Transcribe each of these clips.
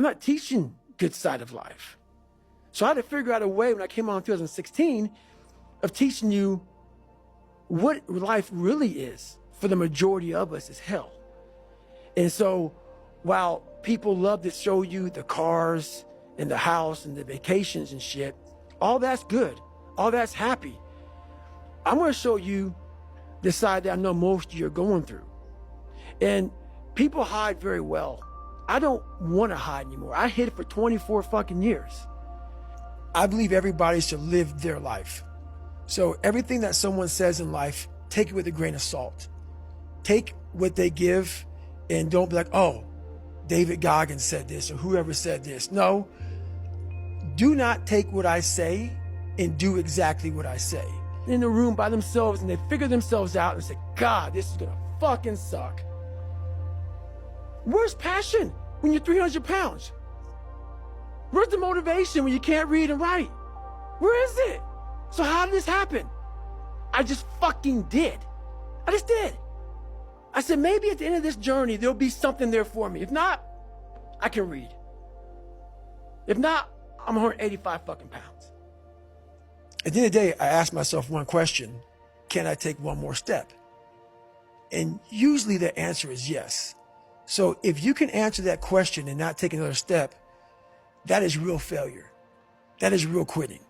I'm not teaching good side of life. So I had to figure out a way when I came on in 2016 of teaching you what life really is for the majority of us is hell. And so while people love to show you the cars and the house and the vacations and shit, all that's good. All that's happy. I'm going to show you the side that I know most of you are going through. And people hide very well. I don't want to hide anymore. I hid it for 24 fucking years. I believe everybody should live their life. So everything that someone says in life, take it with a grain of salt. Take what they give and don't be like, oh, David Goggins said this or whoever said this. No, do not take what I say and do exactly what I say. In the room by themselves and they figure themselves out and say, God, this is gonna fucking suck. Where's passion when you're 300 pounds? Where's the motivation when you can't read and write? Where is it? So how did this happen? I just fucking did. I just did. I said, maybe at the end of this journey, there'll be something there for me. If not, I can read. If not, I'm 185 fucking pounds. At the end of the day, I asked myself one question: can I take one more step? And usually the answer is yes. So if you can answer that question and not take another step, that is real failure. That is real quitting.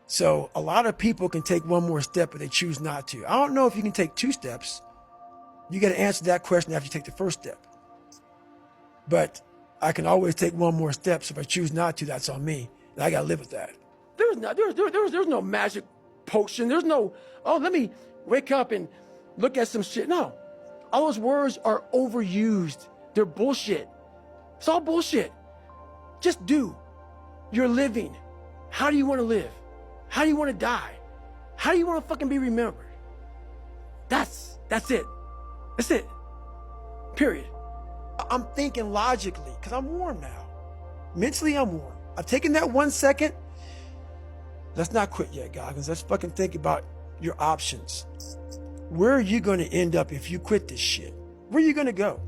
So a lot of people can take one more step, but they choose not to. I don't know if you can take 2 steps. You got to answer that question after you take the first step. But I can always take one more step. So if I choose not to, that's on me. And I got to live with that. There's no magic potion. There's no, oh, let me wake up and look at some shit. No, all those words are overused. They're bullshit. It's all bullshit. Just do. You're living. How do you want to live? How do you want to die? How do you want to fucking be remembered? That's it. That's it. Period. I'm thinking logically because I'm warm now. Mentally, I'm warm. I've taken that 1 second. Let's not quit yet, Goggins. Let's fucking think about your options. Where are you going to end up if you quit this shit? Where are you going to go?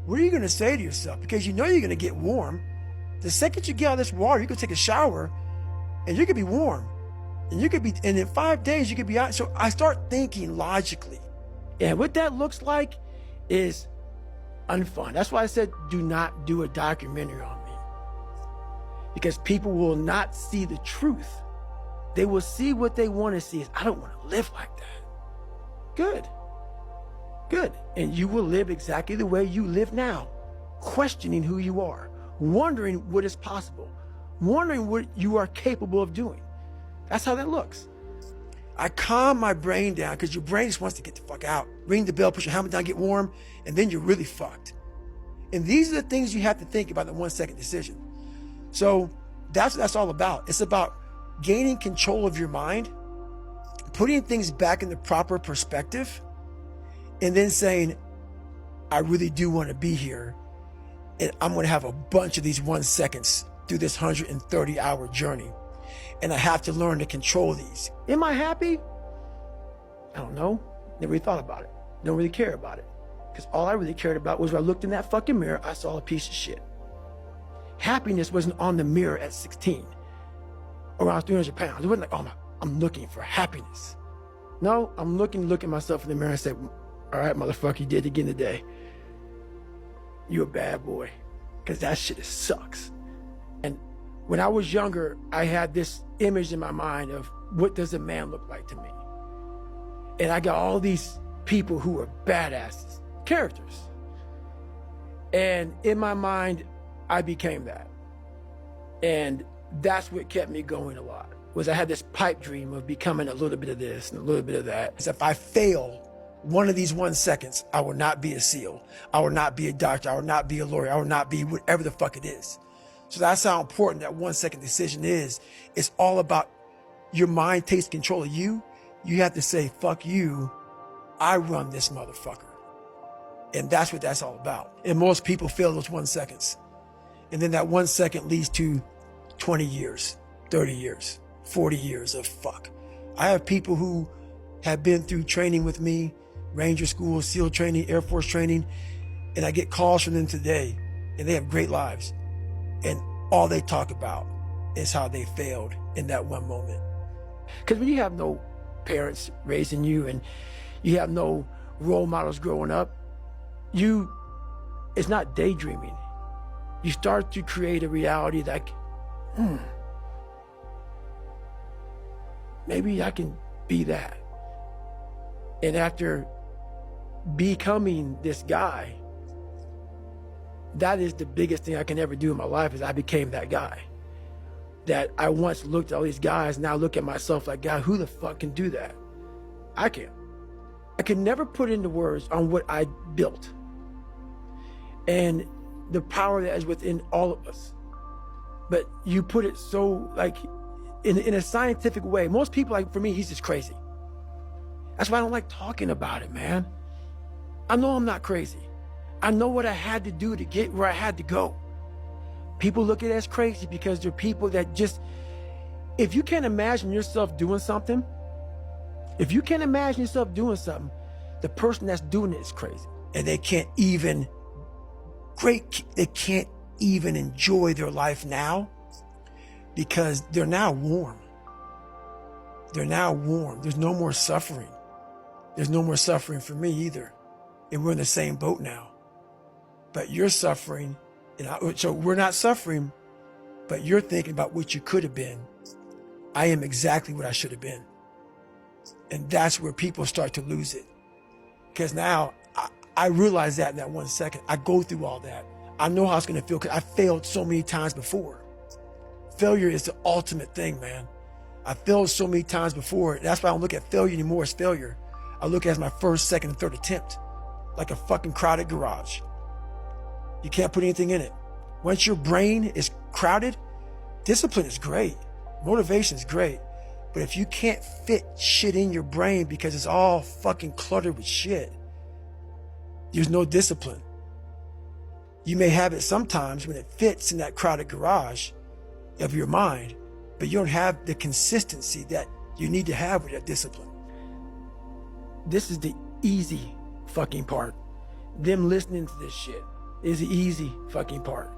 What are you going to say to yourself? Because you know you're going to get warm. The second you get out of this water, you can take a shower and you could be warm. And in 5 days, you could be out. So I start thinking logically. And what that looks like is unfun. That's why I said, do not do a documentary on me. Because people will not see the truth. They will see what they want to see. I don't want to live like that. Good. Good. And you will live exactly the way you live now, questioning who you are, wondering what is possible, wondering what you are capable of doing. That's how that looks. I calm my brain down because your brain just wants to get the fuck out. Ring the bell, put your helmet down, get warm, and then you're really fucked. And these are the things you have to think about in the 1 second decision. So that's what that's all about. It's about gaining control of your mind, putting things back in the proper perspective, and then saying, I really do want to be here. And I'm going to have a bunch of these 1 seconds through this 130-hour journey. And I have to learn to control these. Am I happy? I don't know. Never really thought about it. Don't really care about it. Because all I really cared about was when I looked in that fucking mirror, I saw a piece of shit. Happiness wasn't on the mirror at 16. Or when I was 300 pounds. It wasn't like, oh, I'm looking for happiness. No, I'm looking at myself in the mirror and say, all right, motherfucker, you did it again today. You a bad boy. Because that shit sucks. And when I was younger, I had this image in my mind of what does a man look like to me? And I got all these people who are badasses, characters. And in my mind, I became that. And that's what kept me going a lot, was I had this pipe dream of becoming a little bit of this and a little bit of that. As if I fail one of these 1 seconds, I will not be a SEAL. I will not be a doctor. I will not be a lawyer. I will not be whatever the fuck it is. So that's how important that 1 second decision is. It's all about your mind takes control of you. You have to say, fuck you. I run this motherfucker. And that's what that's all about. And most people fail those 1 seconds. And then that 1 second leads to 20 years, 30 years, 40 years of fuck. I have people who have been through training with me, Ranger School, SEAL training, Air Force training, and I get calls from them today, and they have great lives. And all they talk about is how they failed in that one moment. Because when you have no parents raising you and you have no role models growing up, it's not daydreaming. You start to create a reality like, maybe I can be that. And after becoming this guy, that is the biggest thing I can ever do in my life, is I became that guy. That I once looked at all these guys, now look at myself like, God, who the fuck can do that? I can't. I can never put into words on what I built and the power that is within all of us. But you put it so like in a scientific way. Most people, like, for me, he's just crazy. That's why I don't like talking about it, man. I know I'm not crazy. I know what I had to do to get where I had to go. People look at it as crazy because they're people that just, if you can't imagine yourself doing something, the person that's doing it is crazy. And they can't even enjoy their life now because they're now warm. There's no more suffering. There's no more suffering for me either. And we're in the same boat now. But you're suffering, so we're not suffering, but you're thinking about what you could have been. I am exactly what I should have been. And that's where people start to lose it. Because now I realize that in that 1 second. I go through all that. I know how it's going to feel because I failed so many times before. Failure is the ultimate thing, man. I failed so many times before. That's why I don't look at failure anymore as failure. I look at it as my first, second, and third attempt. Like a fucking crowded garage. You can't put anything in it. Once your brain is crowded, discipline is great. Motivation is great. But if you can't fit shit in your brain because it's all fucking cluttered with shit, there's no discipline. You may have it sometimes when it fits in that crowded garage of your mind, but you don't have the consistency that you need to have with that discipline. This is the easy fucking part. Them listening to this shit is the easy fucking part.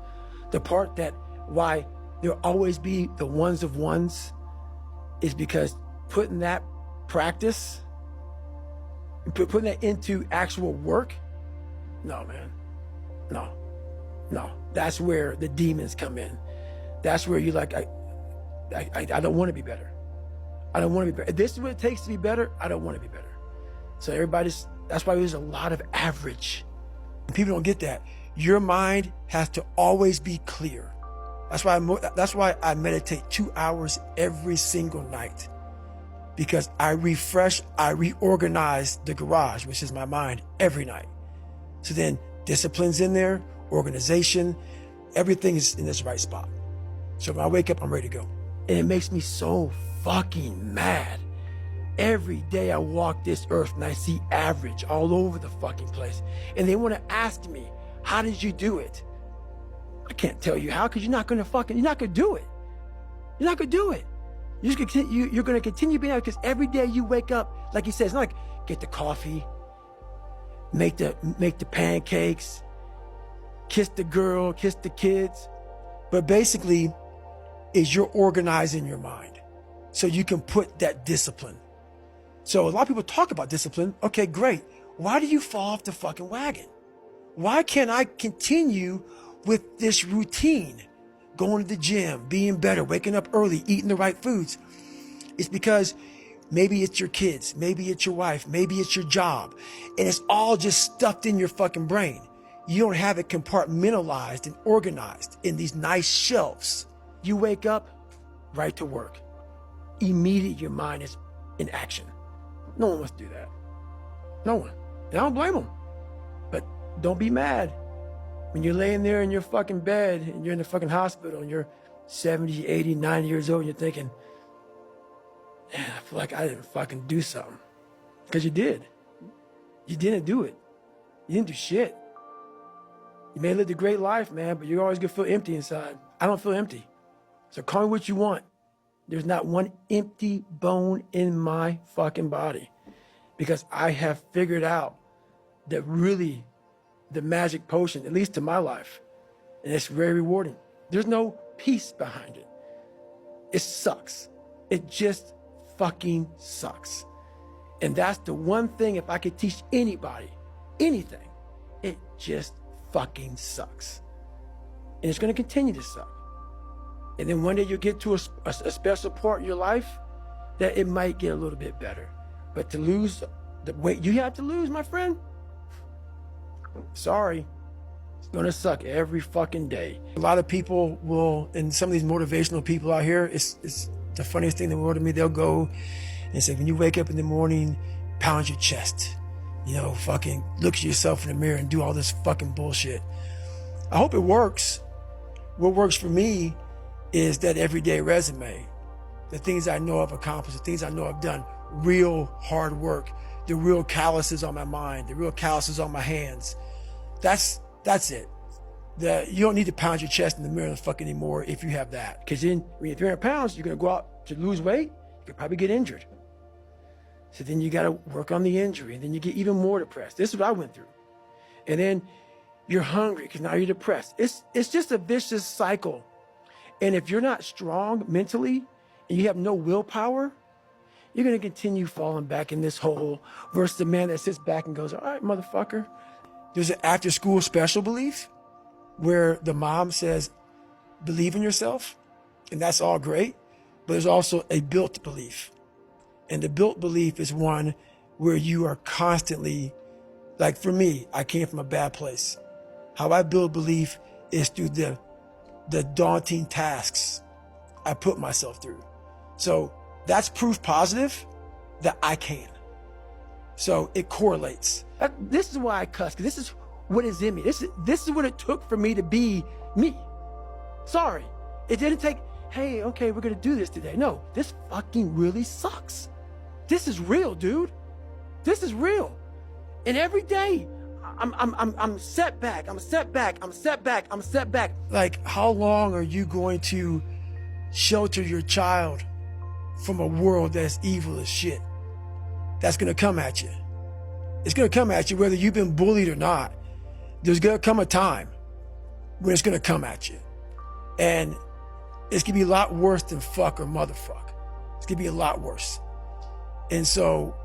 The part that why there'll always be the ones of ones is because putting that practice, putting that into actual work, no, man, no. That's where the demons come in. That's where you're like, I don't want to be better. I don't want to be better. If this is what it takes to be better, I don't want to be better. So that's why there's a lot of average. People don't get that. Your mind has to always be clear. That's why I meditate 2 hours every single night, because I reorganize the garage, which is my mind, every night. So then discipline's in there, organization, everything is in this right spot. So when I wake up, I'm ready to go. And it makes me so fucking mad. Every day I walk this earth and I see average all over the fucking place. And they want to ask me, how did you do it? I can't tell you how, because you're not going to do it. You're not going to do it. You're going to continue being out, because every day you wake up, like he says, it's not like get the coffee, make the pancakes, kiss the girl, kiss the kids. But basically is you're organizing your mind so you can put that discipline. So a lot of people talk about discipline. Okay, great. Why do you fall off the fucking wagon? Why can't I continue with this routine? Going to the gym, being better, waking up early, eating the right foods. It's because maybe it's your kids, maybe it's your wife, maybe it's your job, and it's all just stuffed in your fucking brain. You don't have it compartmentalized and organized in these nice shelves. You wake up, right to work. Immediately your mind is in action. No one wants to do that. No one. And I don't blame them. But don't be mad when you're laying there in your fucking bed and you're in the fucking hospital and you're 70, 80, 90 years old and you're thinking, man, I feel like I didn't fucking do something. Because you did. You didn't do it. You didn't do shit. You may have lived a great life, man, but you're always gonna feel empty inside. I don't feel empty. So call me what you want. There's not one empty bone in my fucking body, because I have figured out that really the magic potion, at least to my life, and it's very rewarding. There's no peace behind it. It sucks. It just fucking sucks. And that's the one thing, if I could teach anybody anything, it just fucking sucks. And it's going to continue to suck. And then one day you'll get to a special part in your life that it might get a little bit better. But to lose the weight you have to lose, my friend, sorry, it's going to suck every fucking day. A lot of people will, and some of these motivational people out here, it's the funniest thing in the world to me. They'll go and say, when you wake up in the morning, pound your chest, fucking look at yourself in the mirror and do all this fucking bullshit. I hope it works. What works for me is that everyday resume, the things I know I've accomplished, the things I know I've done, real hard work, the real calluses on my mind, the real calluses on my hands. That's it. You don't need to pound your chest in the mirror fucking anymore if you have that. Because then when you're 300 pounds, you're going to go out to lose weight, you could probably get injured. So then you got to work on the injury, and then you get even more depressed. This is what I went through. And then you're hungry because now you're depressed. It's just a vicious cycle. And if you're not strong mentally and you have no willpower, you're going to continue falling back in this hole versus the man that sits back and goes, all right, motherfucker. There's an after school special belief where the mom says, believe in yourself. And that's all great. But there's also a built belief. And the built belief is one where you are constantly, like for me, I came from a bad place. How I build belief is through the daunting tasks I put myself through. So that's proof positive that I can. So it correlates. This is why I cuss, because this is what is in me. This is what it took for me to be me. Sorry. It didn't take, hey, okay, we're going to do this today. No, this fucking really sucks. This is real, dude. This is real. And every day, I'm set back. I'm set back. I'm set back. I'm set back. Like, how long are you going to shelter your child from a world that's evil as shit? That's going to come at you. It's going to come at you whether you've been bullied or not. There's going to come a time when it's going to come at you. And it's going to be a lot worse than fuck or motherfuck. It's going to be a lot worse. And so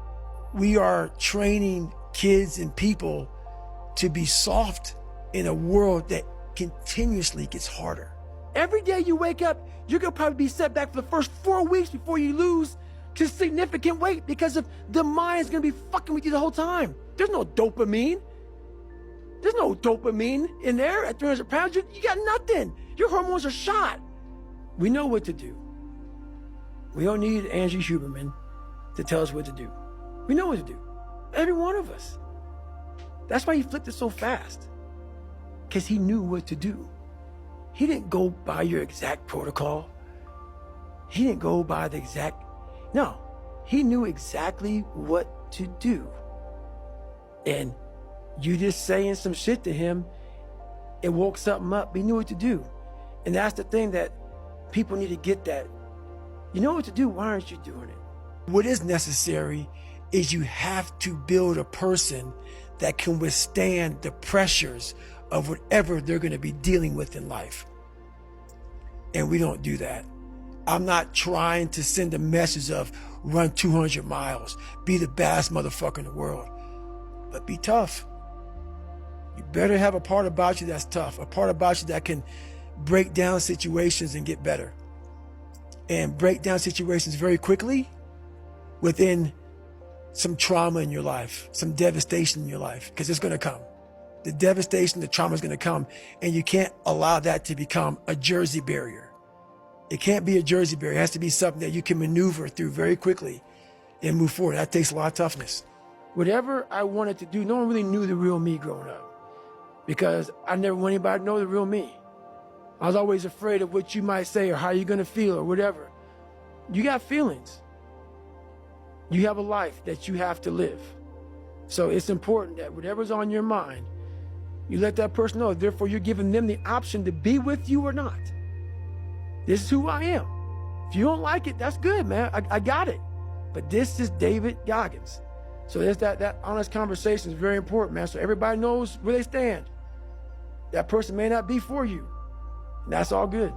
we are training kids and people to be soft in a world that continuously gets harder. Every day you wake up, you're going to probably be set back for the first 4 weeks before you lose to significant weight because of the mind is going to be fucking with you the whole time. There's no dopamine. There's no dopamine in there at 300 pounds. You got nothing. Your hormones are shot. We know what to do. We don't need Angie Huberman to tell us what to do. We know what to do. Every one of us. That's why he flipped it so fast. Because he knew what to do. He didn't go by your exact protocol. He didn't go by the exact... No. He knew exactly what to do. And you just saying some shit to him, it woke something up. He knew what to do. And that's the thing that people need to get that. You know what to do, why aren't you doing it? What is necessary is you have to build a person that can withstand the pressures of whatever they're going to be dealing with in life. And we don't do that. I'm not trying to send a message of run 200 miles, be the baddest motherfucker in the world, but be tough. You better have a part about you that's tough, a part about you that can break down situations and get better. And break down situations very quickly within some trauma in your life, some devastation in your life, because it's going to come. The devastation, the trauma is going to come, and you can't allow that to become a Jersey barrier. It can't be a Jersey barrier. It has to be something that you can maneuver through very quickly and move forward. That takes a lot of toughness. Whatever I wanted to do, no one really knew the real me growing up because I never wanted anybody to know the real me. I was always afraid of what you might say or how you're going to feel or whatever. You got feelings. You have a life that you have to live. So it's important that whatever's on your mind, you let that person know. Therefore, you're giving them the option to be with you or not. This is who I am. If you don't like it, that's good, man. I got it. But this is David Goggins. So there's that honest conversation is very important, man. So everybody knows where they stand. That person may not be for you. That's all good.